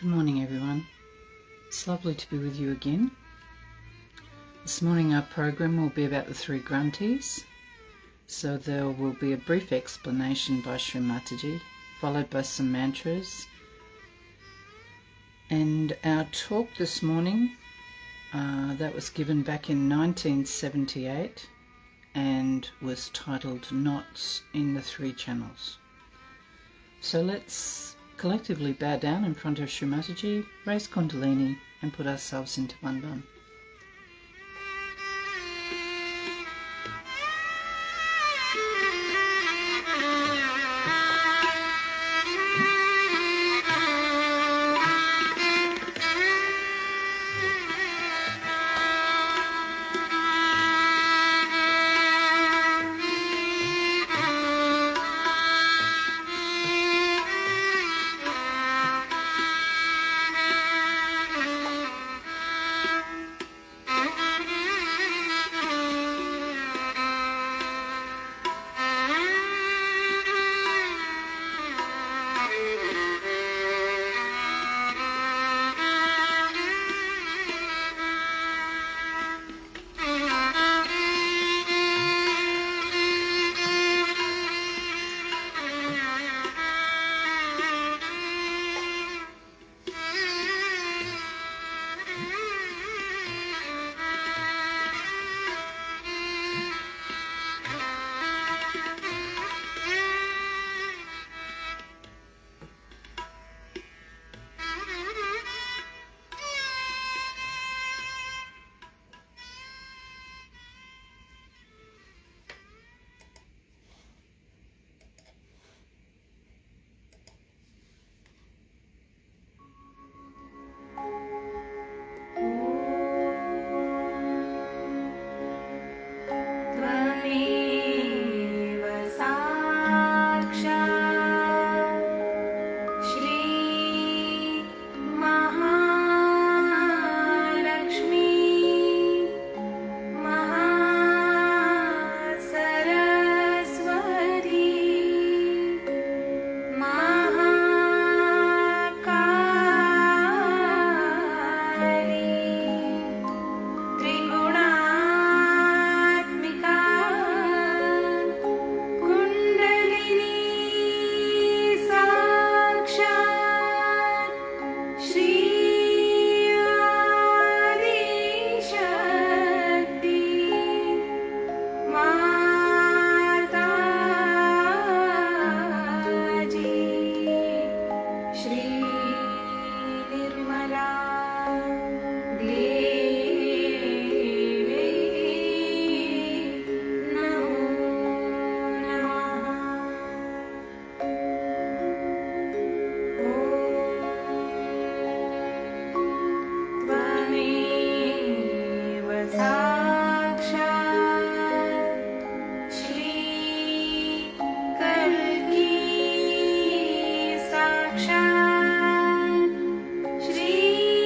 Good morning, everyone. It's lovely to be with you again. This morning our program will be about the three Granthis. So there will be a brief explanation by Shri Mataji, followed by some mantras. And our talk this morning, that was given back in 1978 and was titled Knots in the Three Channels. So let's collectively bow down in front of Shri Mataji, raise Kundalini and put ourselves into Bandhan. Shri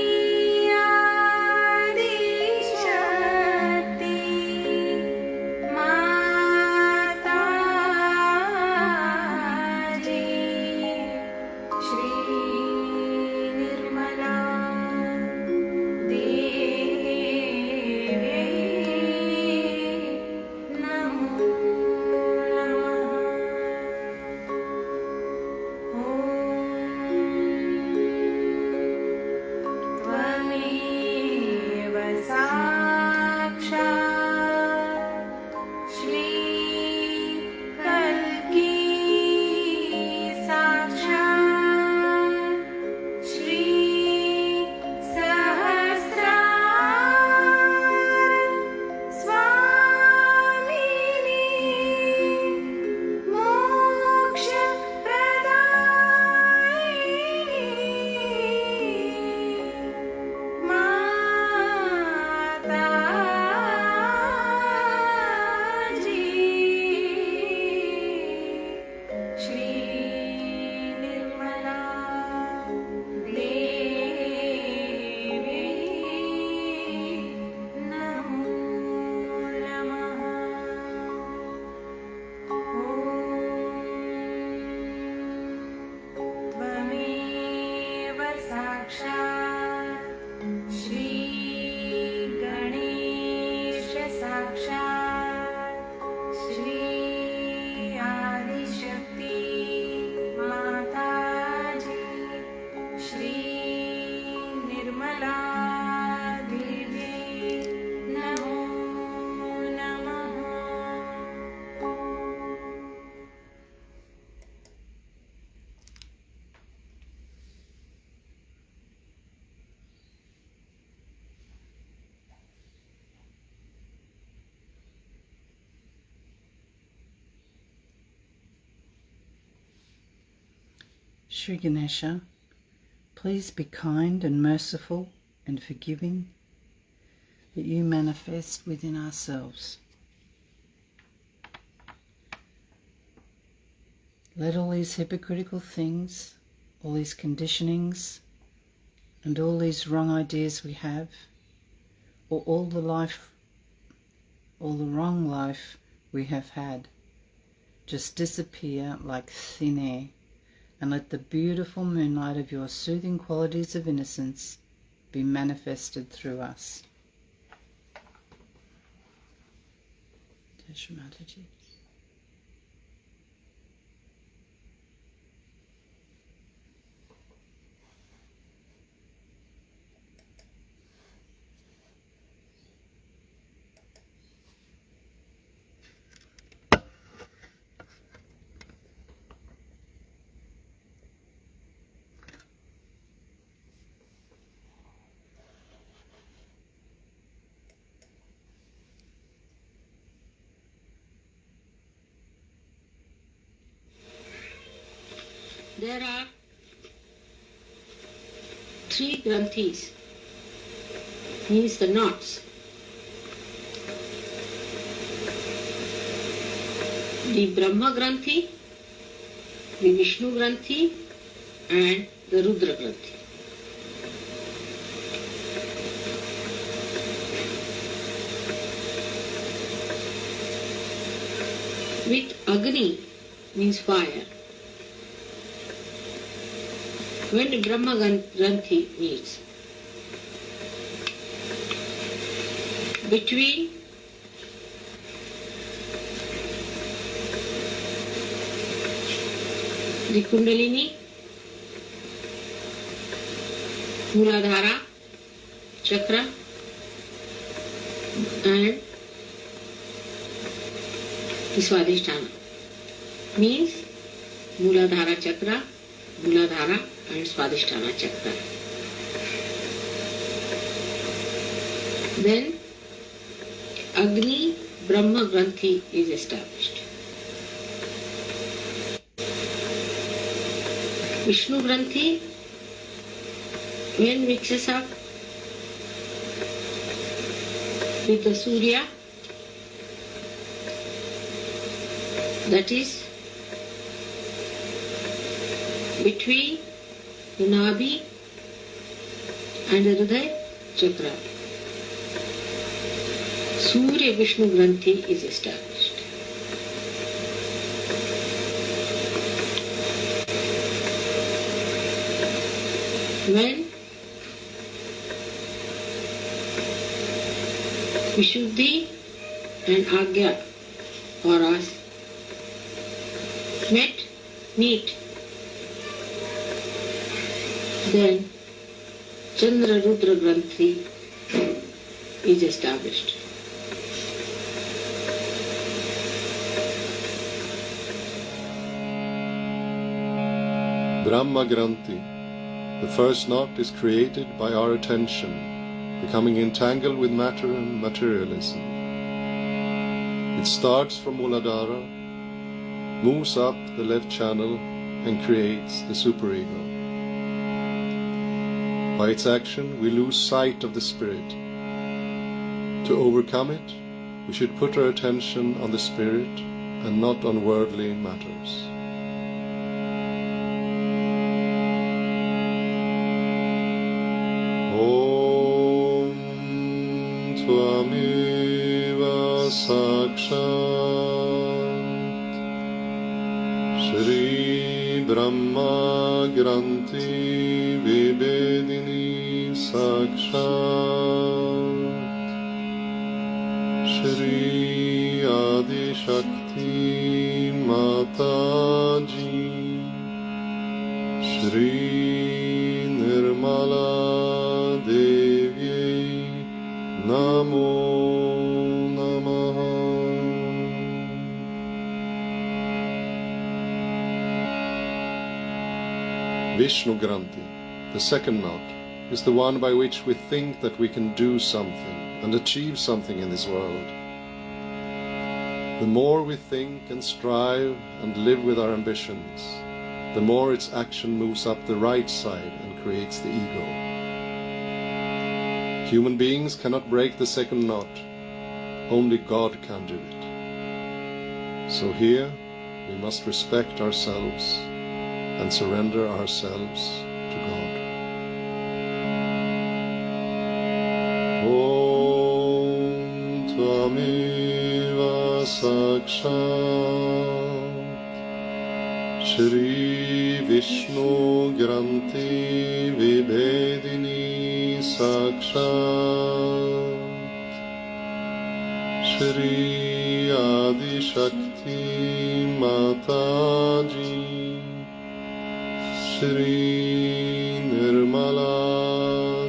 Shri Ganesha, please be kind and merciful and forgiving, that you manifest within ourselves. Let all these hypocritical things, all these conditionings, and all these wrong ideas we have, or all the wrong life we have had, just disappear like thin air, and let the beautiful moonlight of your soothing qualities of innocence be manifested through us. Shri Mataji. There are 3 granthis, means the knots. The Brahma Granthi, the Vishnu Granthi and the Rudra Granthi. With Agni means fire. When the Brahma Granthi meets, between the Kundalini, Muladhara, Chakra and the Swadhisthana, means Muladhara Chakra, Muladhara and Swadhisthana Chakra. Then Agni Brahma Granthi is established. Vishnu Granthi, when mixes up with the Surya, that is between the Nabhi and the Hridaya Chakra, Surya Vishnu Granthi is established. When Vishuddhi and Agya auras meet, then Chandra Rudra Granthi is established. Brahma Granthi, the first knot, is created by our attention, becoming entangled with matter and materialism. It starts from Muladhara, moves up the left channel and creates the superego. By its action, we lose sight of the spirit. To overcome it, we should put our attention on the spirit and not on worldly matters. Om Tvameva Sakshat Shri Brahma Granthi Vibedini Sakshat Shri Adi Shakti Mataji Shri Nirmala Devi Namo Namaha. Vishnu Granthi, the second knot, is the one by which we think that we can do something and achieve something in this world. The more we think and strive and live with our ambitions, the more its action moves up the right side and creates the ego. Human beings cannot break the second knot. Only God can do it. So here we must respect ourselves and surrender ourselves to God. Om Tvameva Sakshat Shri Vishnu Granti Vibhedini Sakshat Shri Adi Shakti Mataji Shri Nirmala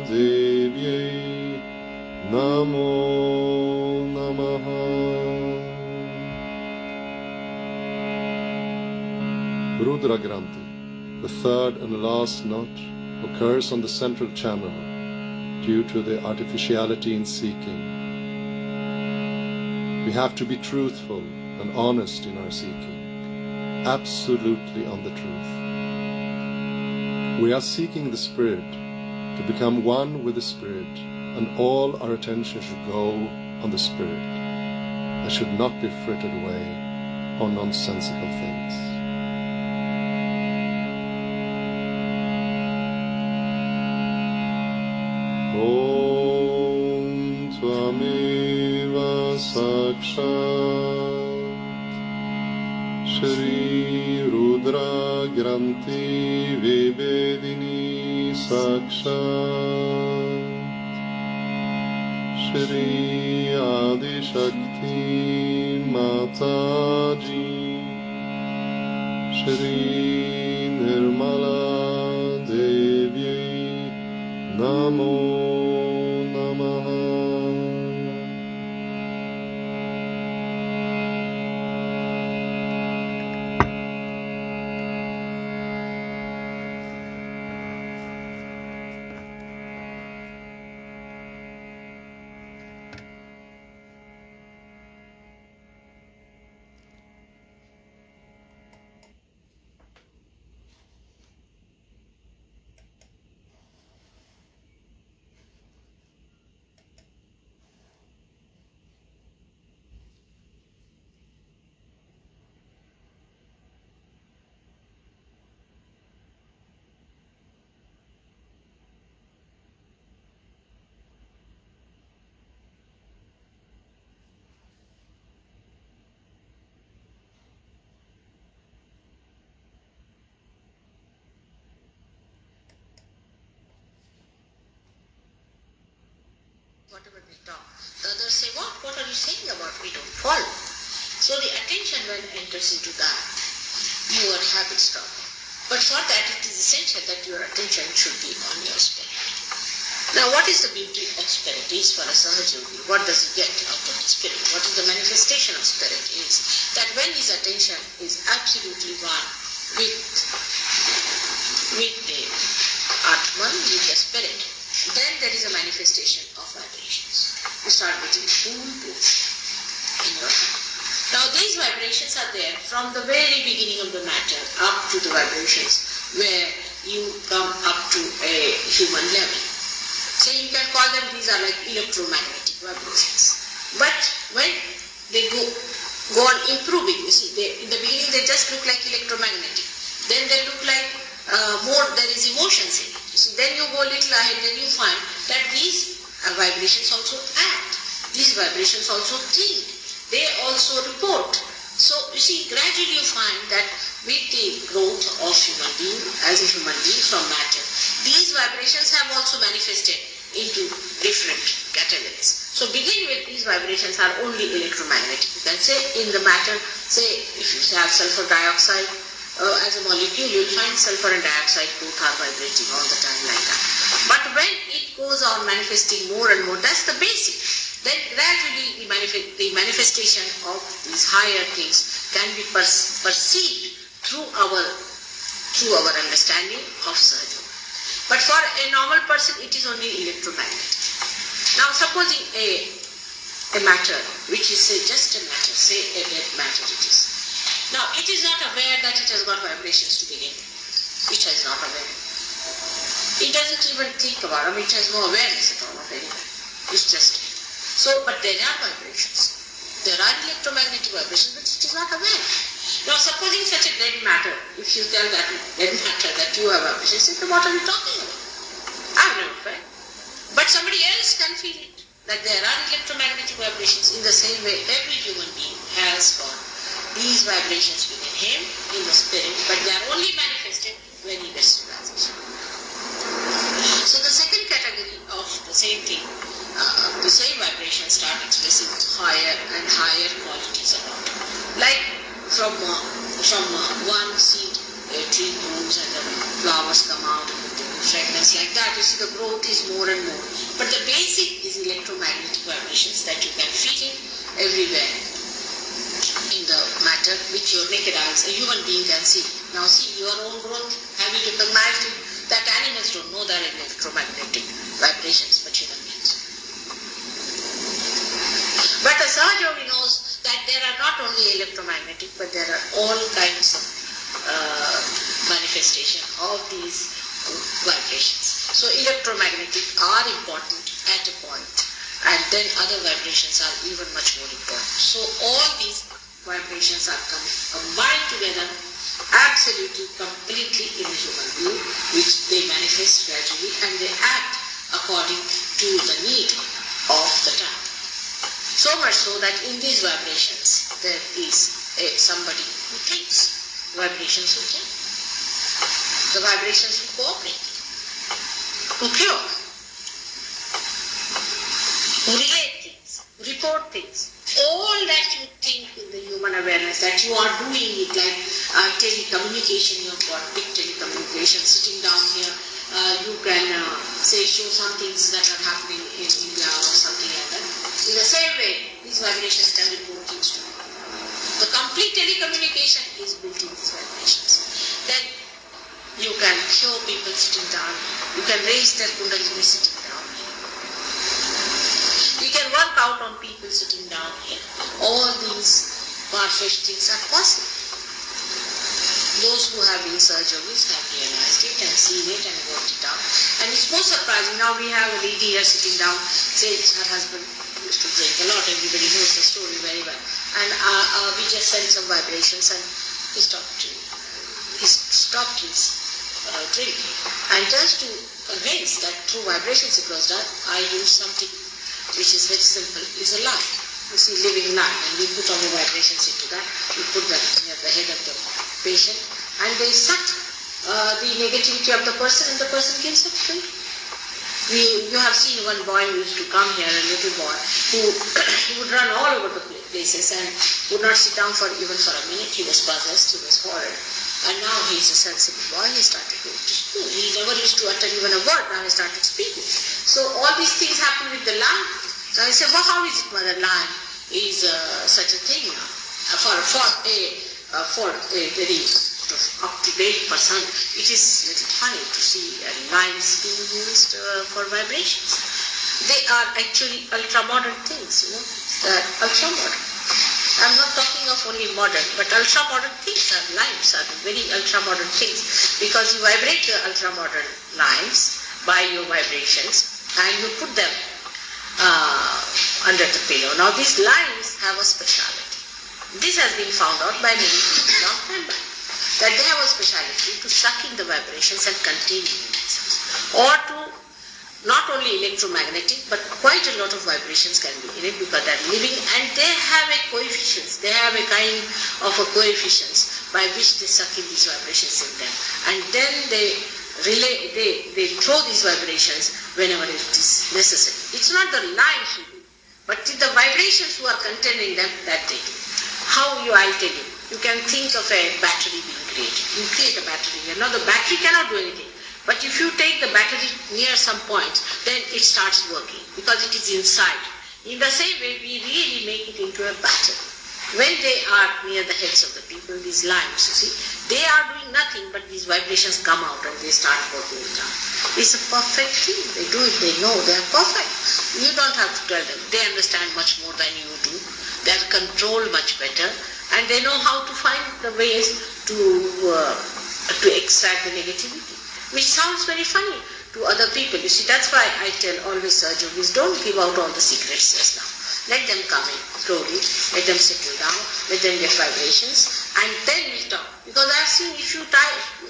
Devye Namo Namaha. Rudra Granti, the third and last knot, occurs on the central channel due to the artificiality in seeking. We have to be truthful and honest in our seeking, absolutely on the truth. We are seeking the Spirit, to become one with the Spirit, and all our attention should go on the Spirit and should not be frittered away on nonsensical things. Om Tvameva Sakshat Shri Rudra Granti Vibhedini Sakshat Shri Adi Shakti Mataji Shri Nirmala Devye Namo Namaha. Whatever we talk, the others say, what are you saying about? We don't follow. So the attention when enters into that, your habit stop. But for that it is essential that your attention should be on your spirit. Now what is the beauty of spirit is for a Sahaja yogi? What does he get out of the spirit? What is the manifestation of spirit is that when his attention is absolutely one with the Atman, with the spirit, then there is a manifestation of vibrations. You start getting full peace in your heart. Now these vibrations are there from the very beginning of the matter up to the vibrations where you come up to a human level. So you can call them, these are like electromagnetic vibrations. But when they go on improving, you see, in the beginning they just look like electromagnetic. Then they look like there is emotions in it. So then you go a little ahead, then you find that these vibrations also act. These vibrations also think. They also report. So you see, gradually you find that with the growth of human being, as a human being from matter, these vibrations have also manifested into different categories. So begin with, these vibrations are only electromagnetic. You can say in the matter, say if you have sulfur dioxide, as a molecule, you will find sulfur and dioxide both are vibrating all the time like that. But when it goes on manifesting more and more, that's the basic. Then gradually the manifestation of these higher things can be perceived through our understanding of Sahaja. But for a normal person, it is only electromagnetic. Now supposing a matter, which is say just a matter, say a dead matter it is. Now, it is not aware that it has got vibrations to begin with. It is not aware. It doesn't even think about it. It has no awareness at all of anything. It's just. So, but there are vibrations. There are electromagnetic vibrations, but it is not aware. Now, supposing such a dead matter, if you tell that dead matter that you have vibrations, what are you talking about? I have never felt. But somebody else can feel it, that there are electromagnetic vibrations. In the same way, every human being has got these vibrations within him, in the spirit, but they are only manifested when he gets realization. So the second category of the same thing, the same vibrations start expressing higher and higher qualities about it. Like from one seed, a tree grows and the flowers come out and the fragrance like that. You see, the growth is more and more. But the basic is electromagnetic vibrations that you can feel it everywhere in the matter which your naked eyes, a human being can see. Now see your own growth, have you recognized it? That animals don't know that electromagnetic vibrations, but human beings. But the Sahaja knows that there are not only electromagnetic, but there are all kinds of manifestation of these vibrations. So electromagnetic are important at a point, and then other vibrations are even much more important. So all these vibrations are combined together absolutely, completely in the human being, which they manifest gradually and they act according to the need of the time. So much so that in these vibrations there is somebody who thinks, vibrations who think, the vibrations who cooperate, who cure, who relate things, who report things. All that you think in the human awareness, that you are doing it like telecommunication, you have got big telecommunication sitting down here, you can say show some things that are happening in India or something like that. In the same way, these vibrations can report things to you. The complete telecommunication is built in these vibrations. Then you can cure people sitting down, you can raise their kundalini sitting down here. You can work out on people sitting down here. All these far-fetched things are possible. Those who have been surgeries have realized it and seen it and worked it out. And it's most surprising. Now we have a lady here sitting down, says her husband used to drink a lot. Everybody knows the story very well. And we just sent some vibrations and he stopped his drink. And just to convince that through vibrations it was done, I used something which is very simple, is a lime. You see, living lime, and we put all the vibrations into that. We put that near the head of the patient, and they suck the negativity of the person, and the person gives up drink. You have seen one boy who used to come here, a little boy, who would run all over the places and would not sit down even for a minute. He was possessed, he was horrid. And now he is a sensible boy, he started going to school. He never used to utter even a word, now he started speaking. So all these things happen with the lung. So I said, well, how is it, Mother, lung is such a thing now? For a very up-to-date person, it is a little funny to see limes being used for vibrations. They are actually ultra-modern things, ultra-modern. I'm not talking of only modern, but ultra-modern things are limes, are very ultra-modern things, because you vibrate your ultra-modern limes by your vibrations and you put them under the pillow. Now these limes have a speciality. This has been found out by many people a long time back, that they have a speciality to suck in the vibrations and contain it in themselves, or to not only electromagnetic, but quite a lot of vibrations can be in it because they are living, and they have a coefficients. They have a kind of a coefficients by which they suck in these vibrations in them, and then they throw these vibrations whenever it is necessary. It's not the limes who do, but the vibrations who are containing them that they do. How I'll tell you. You can think of a battery being created. You create a battery here. Now the battery cannot do anything. But if you take the battery near some point, then it starts working because it is inside. In the same way, we really make it into a battery. When they are near the heads of the people, these limes, you see, they are doing nothing, but these vibrations come out and they start working it out. It's a perfect thing. They do it, they know, they are perfect. You don't have to tell them. They understand much more than you do. They are controlled much better. and they know how to find the ways to extract the negativity, which sounds very funny to other people. You see, that's why I tell always yogis, don't give out all the secrets just now. Let them come in slowly, let them settle down, let them get vibrations, and then we talk. Because I've seen if you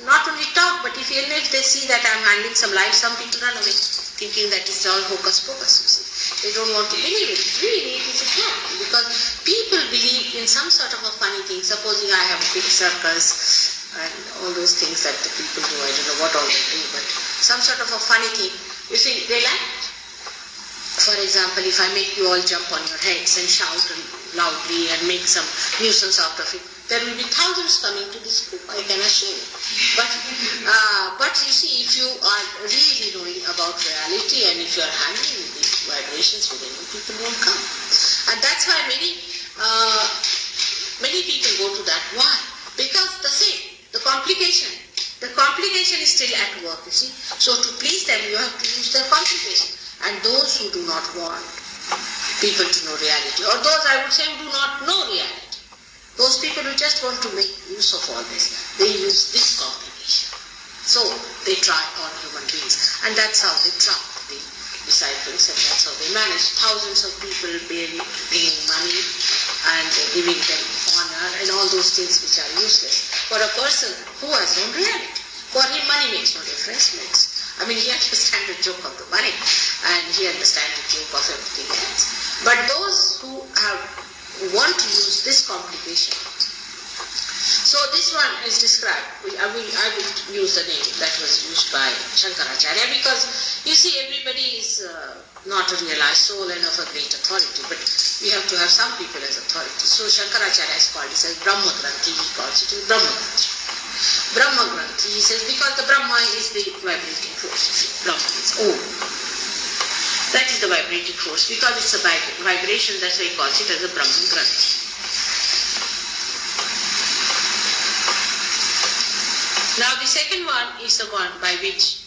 not only talk, but even if they see that I'm handling some life, some people run away, thinking that it's all hocus pocus, you see. They don't want to believe it. Really, it is a fact. Because people believe in some sort of a funny thing. Supposing I have a big circus and all those things that the people do, I don't know what all they do, but some sort of a funny thing, you see, they like it. For example, if I make you all jump on your heads and shout loudly and make some nuisance out of it, there will be thousands coming to this group, I can assure you. But you see, if you are really knowing about reality and if you are handling the vibrations within you, people won't come. And that's why many people go to that. Why? Because the complication is still at work, you see. So to please them, you have to use the complication. And those who do not want people to know reality, or those I would say who do not know reality, those people who just want to make use of all this, they use this complication. So they try on human beings, and that's how they trap the disciples, and that's how they manage thousands of people bringing money and giving them honor and all those things which are useless. For a person who has known reality, for him money makes no difference. He understands the joke of the money and he understands the joke of everything else. But those who want to use this complication, so this one is described, I will use the name that was used by Shankaracharya, because you see everybody is not a realized soul and of a great authority, but we have to have some people as authority. So Shankaracharya is called, he says Brahma Granthi, he calls it Brahma Granthi. Brahma Granthi, he says, because the Brahma is the vibrating force. Brahma is Om. That is the vibrating force. Because it's a vibration, that's why he calls it as a Brahma Granthi. Now the second one is the one by which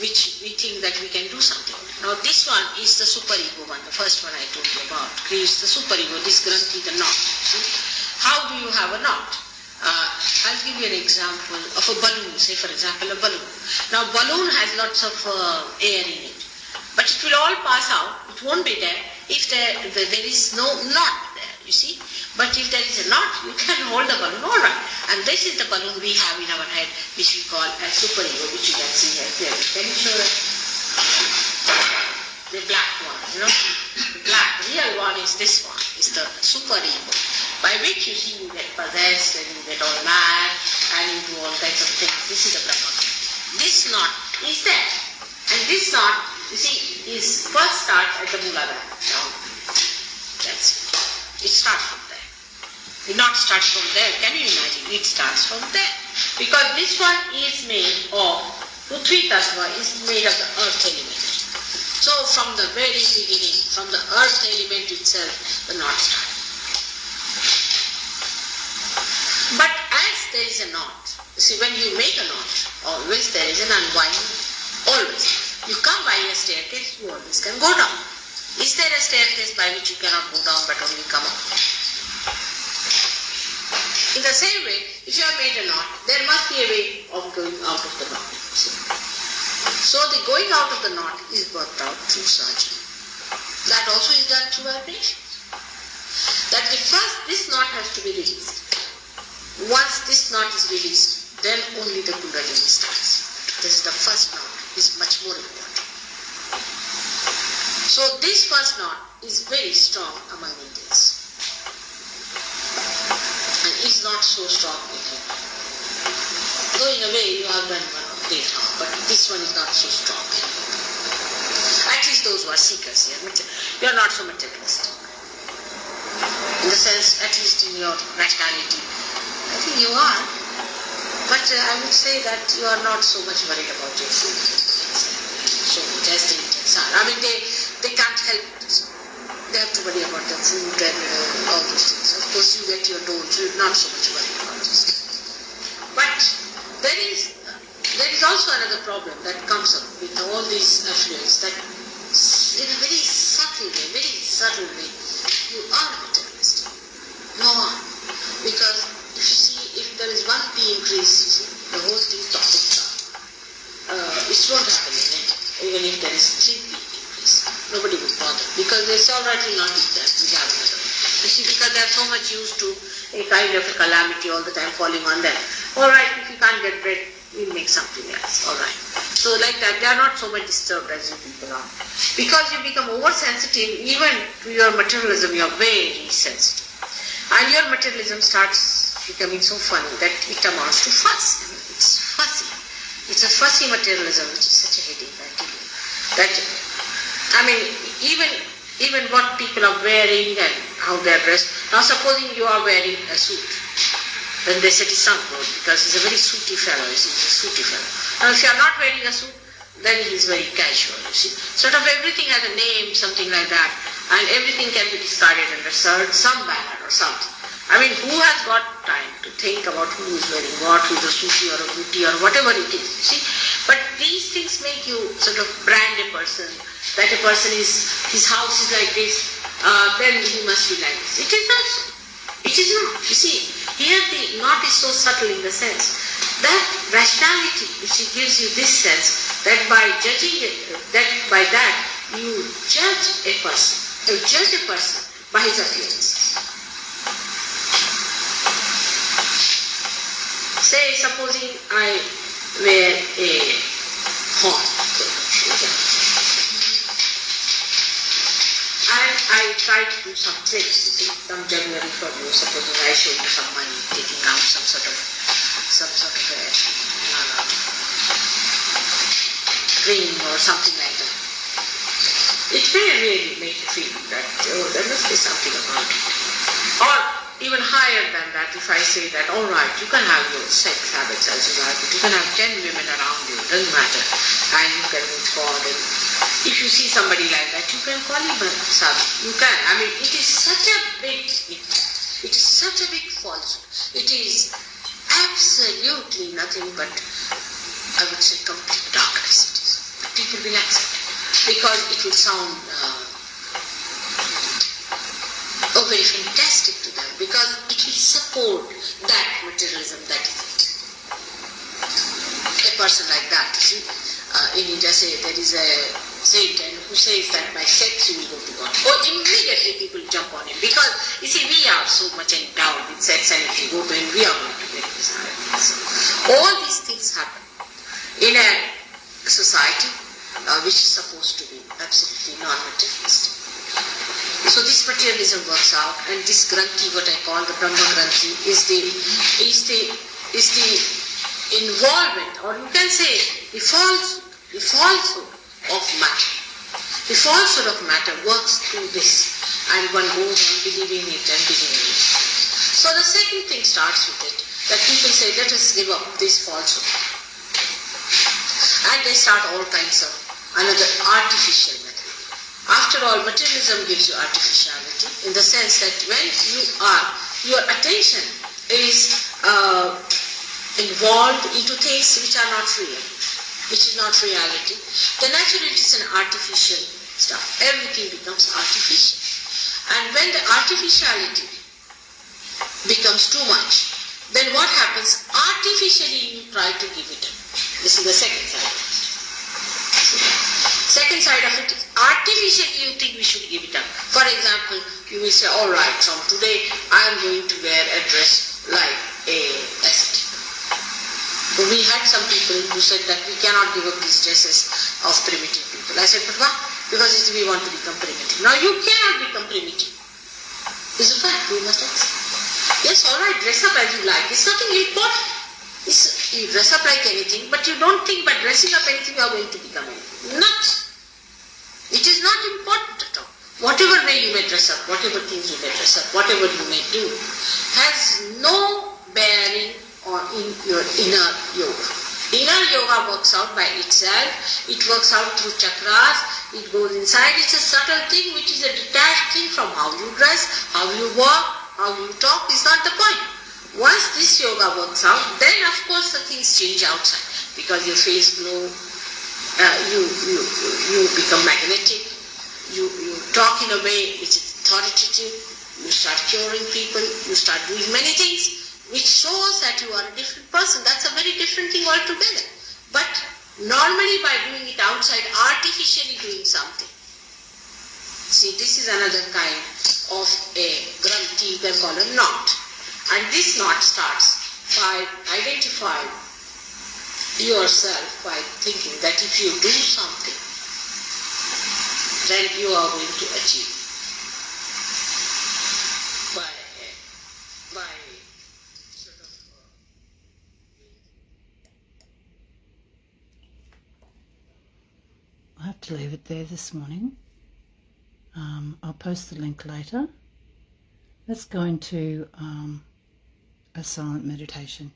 we think that we can do something. Now this one is the superego one, the first one I told you about. Is the superego, this Granthi, the knot. See? How do you have a knot? I'll give you an example of a balloon, say for example a balloon. Now balloon has lots of air in it, but it will all pass out, it won't be there if there is no knot there, you see. But if there is a knot, you can hold the balloon, alright. And this is the balloon we have in our head, which we call a superego, which you can see here. Can you show that? The black one, the black, real one is this one, is the superego, by which you see you get possessed and you get all mad and you do all kinds of things. This is the Brahma. This knot is there. And this knot, you see, is first starts at the Mooladhara. Down. That's it. It starts from there. The knot starts from there. Can you imagine? It starts from there. Because this one is made of, Prithvi Tattva is made of the earth element. So from the very beginning, from the earth element itself, the knot starts. But as there is a knot, see, when you make a knot, always there is an unwinding, always. You come by a staircase, you always can go down. Is there a staircase by which you cannot go down but only come up? In the same way, if you have made a knot, there must be a way of going out of the knot. See? So the going out of the knot is worked out through Sahaja. That also is done through vibration. That this knot has to be released. Once this knot is released, then only the Kundalini starts. This is the first knot, is much more important. So this first knot is very strong among Indians. And is not so strong with you. Though in a way you have done one of great harm, but this one is not so strong. At least those who are seekers here, you are not so materialistic. In the sense, at least in your rationality, I think you are, but I would say that you are not so much worried about your food. So just the Indians are. They can't help it. They have to worry about their food and all those things. Of course, you get your dose, you're not so much worried about this. But there is also another problem that comes up with all these affluents, that in a very subtle way, you are a materialist. You are. bhakti increase, the whole thing topples down. It won't happen in India, even if there is 3 increase. Nobody would bother, because it's all right, we'll not eat that, we have another. You see, because they are so much used to a kind of a calamity all the time falling on them. All right, if you can't get bread, we'll make something else, all right. So like that, they are not so much disturbed as you people are. Because you become oversensitive, even to your materialism, you are very sensitive. And your materialism starts becoming so funny that it amounts to fuss. It's fussy. It's a fussy materialism, which is such a headache, I tell you. That, I mean, even what people are wearing and how they are dressed. Now supposing you are wearing a suit, then they say it's not good because he's a very suity fellow, he's a suity fellow. Now if you are not wearing a suit, then he's very casual, you see. Sort of everything has a name, something like that, and everything can be discarded under some banner or something. I mean, who has got time to think about who is wearing what, who is a suiti or a booty or whatever it is, you see. But these things make you sort of brand a person, that a person is, his house is like this, then he must be like this. It is not so. It is not. You see, here the knot is so subtle in the sense that rationality, which gives you this sense that by judging it, that by that you judge a person. You judge a person by his appearance. Say, supposing I wear a horn, and I try to do some tricks, you see, some jugglery for you. Supposing I show you some money, taking out some sort of ring or something like that. It may really make you feel that, oh, there must be something about it. Or even higher than that, if I say that, all right, you can have your sex habits as you like, but you can have 10 women around you, it doesn't matter, and you can move forward. And if you see somebody like that, you can call him a sadhu. You can. I mean, it is such a big impact. It is such a big falsehood. It is absolutely nothing but, I would say, complete darkness. It is. But people will accept it because it will sound very fantastic to them, because it will support that materialism that is it. A person like that, you see, in India, say there is a Satan who says that by sex you will go to God. Or immediately people jump on him, because you see, we are so much endowed with sex, and if you go to him, we are going to get this. All these things happen in a society which is supposed to be absolutely non-materialistic. So this materialism works out, and this Granthi, what I call the Brahma Granthi, is the involvement, or you can say the falsehood of matter. The falsehood of matter works through this, and one goes on believing it and believing it. So the second thing starts with it, that people say, let us give up this falsehood. And they start all kinds of another artificial method. After all, materialism gives you artificiality in the sense that when your attention is involved into things which are not real, which is not reality, then naturally it is an artificial stuff. Everything becomes artificial. And when the artificiality becomes too much, then what happens? Artificially you try to give it up. This is the second side of it. Second side of it is artificially you think we should give it up. For example, you will say, all right, from today I am going to wear a dress like a ascetic. So we had some people who said that we cannot give up these dresses of primitive people. I said, but why? Because we want to become primitive. Now you cannot become primitive. It's a fact, we must accept. Yes, all right, dress up as you like. It's nothing important. You dress up like anything, but you don't think by dressing up anything you are going to become anything. Not. It is not important at all. Whatever way you may dress up, whatever things you may dress up, whatever you may do, has no bearing on in your inner yoga. Inner yoga works out by itself. It works out through chakras. It goes inside. It's a subtle thing which is a detached thing from how you dress, how you walk, how you talk is not the point. Once this yoga works out, then of course the things change outside, because your face glow, you become magnetic, you talk in a way which is authoritative, you start curing people, you start doing many things which shows that you are a different person. That's a very different thing altogether. But normally by doing it outside, artificially doing something. See, this is another kind of a granthi, you can call a knot. And this knot starts by identifying yourself, by thinking that if you do something, then you are going to achieve. By sort of I have to leave it there this morning. I'll post the link later. Let's go into a silent meditation.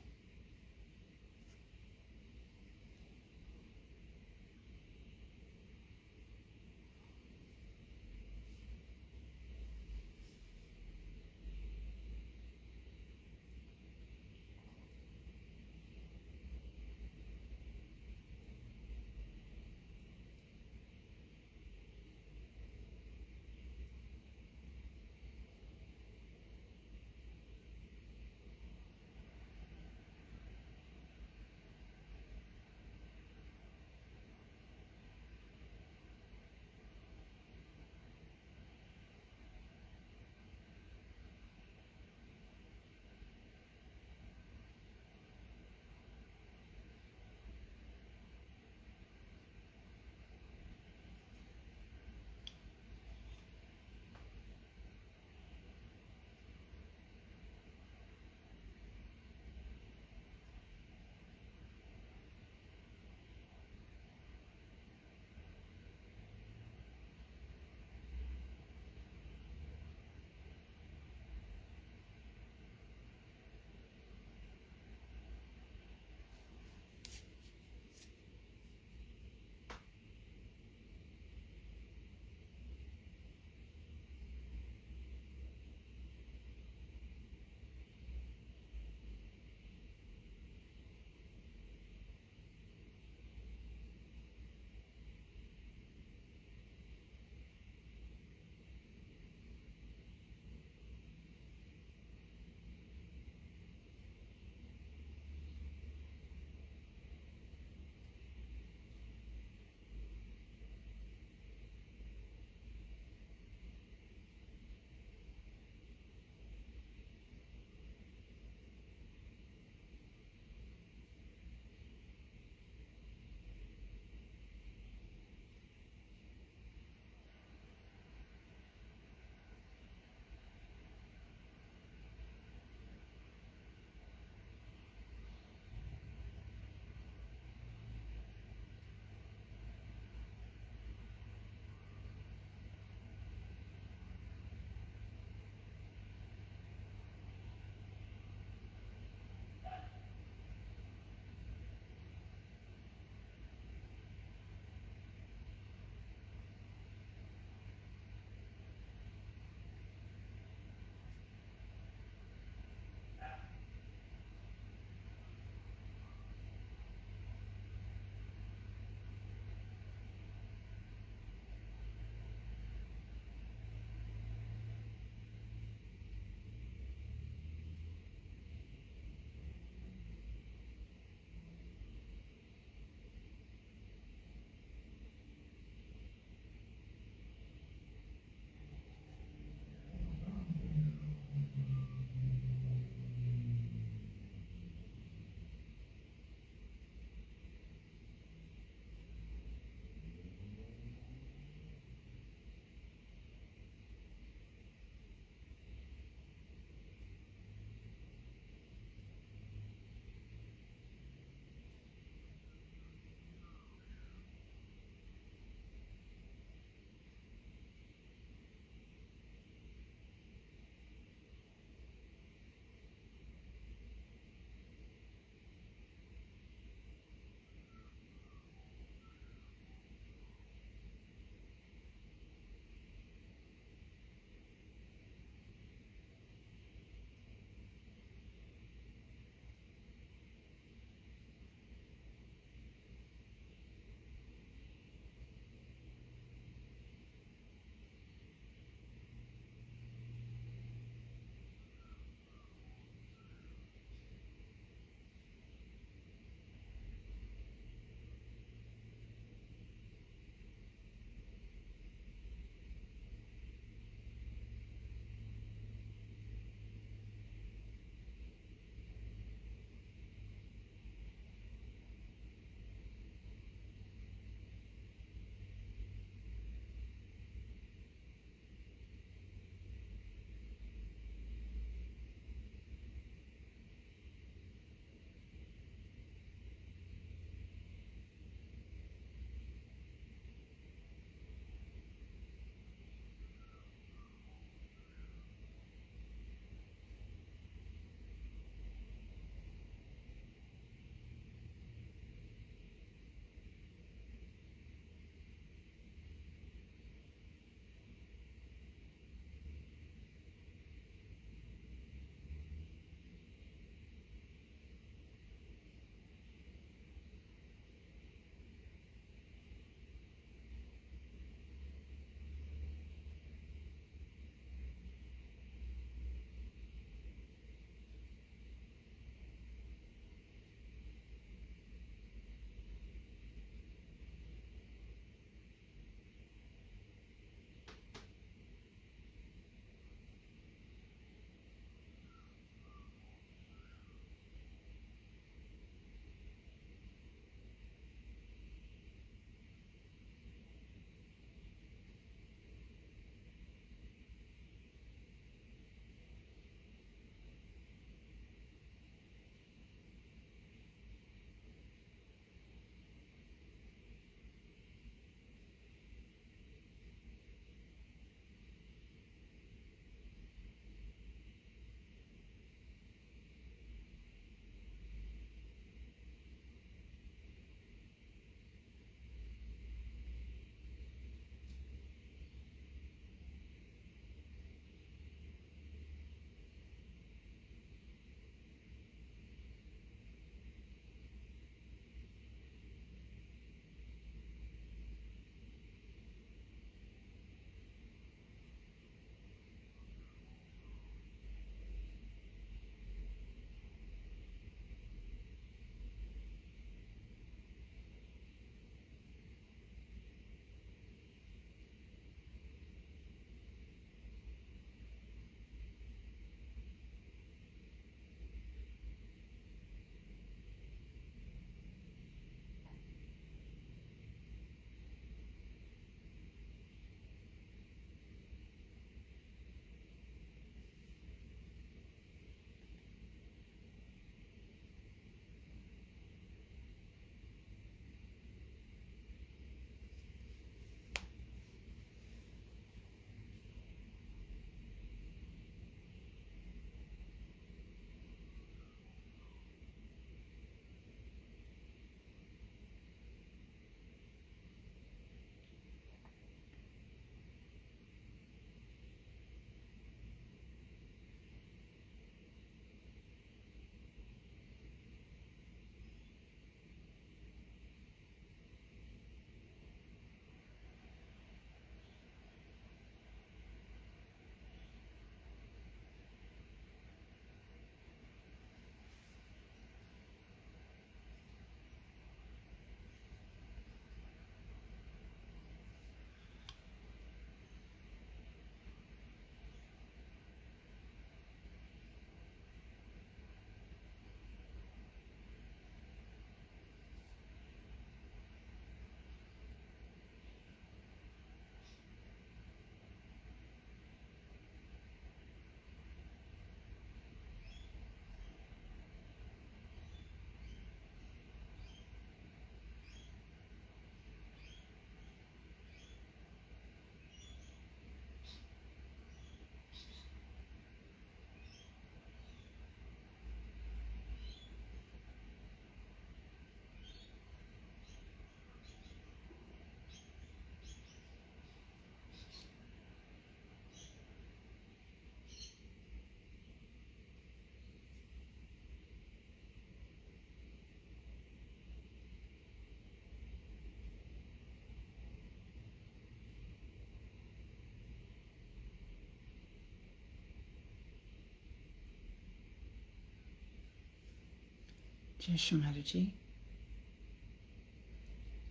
Shri Mataji.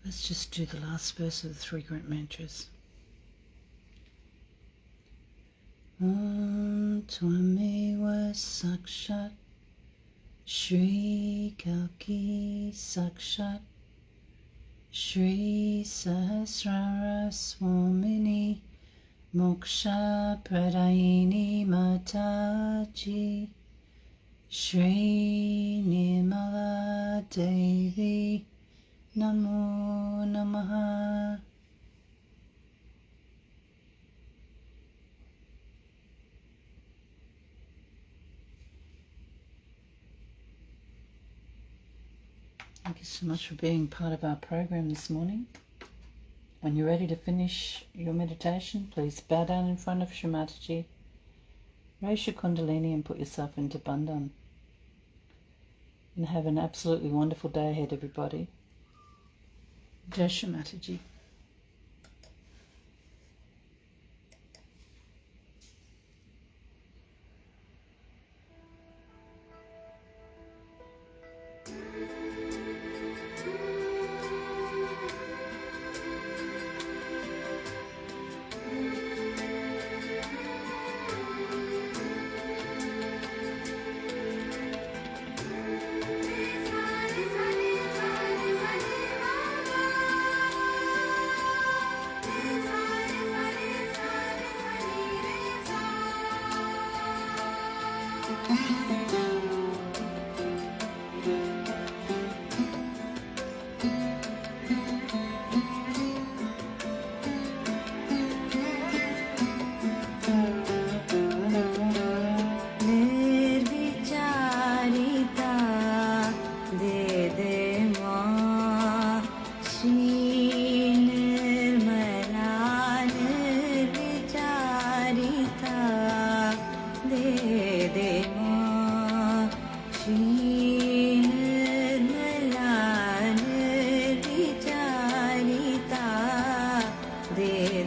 Let's just do the last verse of the 3 great mantras. Om Tvameva Sakshat Shri Kalki Sakshat Shri Sahasrara Swamini Moksha Pradayini Mataji Shri Nirmala Devi Namo Namaha. Thank you so much for being part of our program this morning. When you're ready to finish your meditation, please bow down in front of Shri Mataji, raise your Kundalini and put yourself into Bandhan. And have an absolutely wonderful day ahead, everybody. Jai Shri Mataji.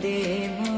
de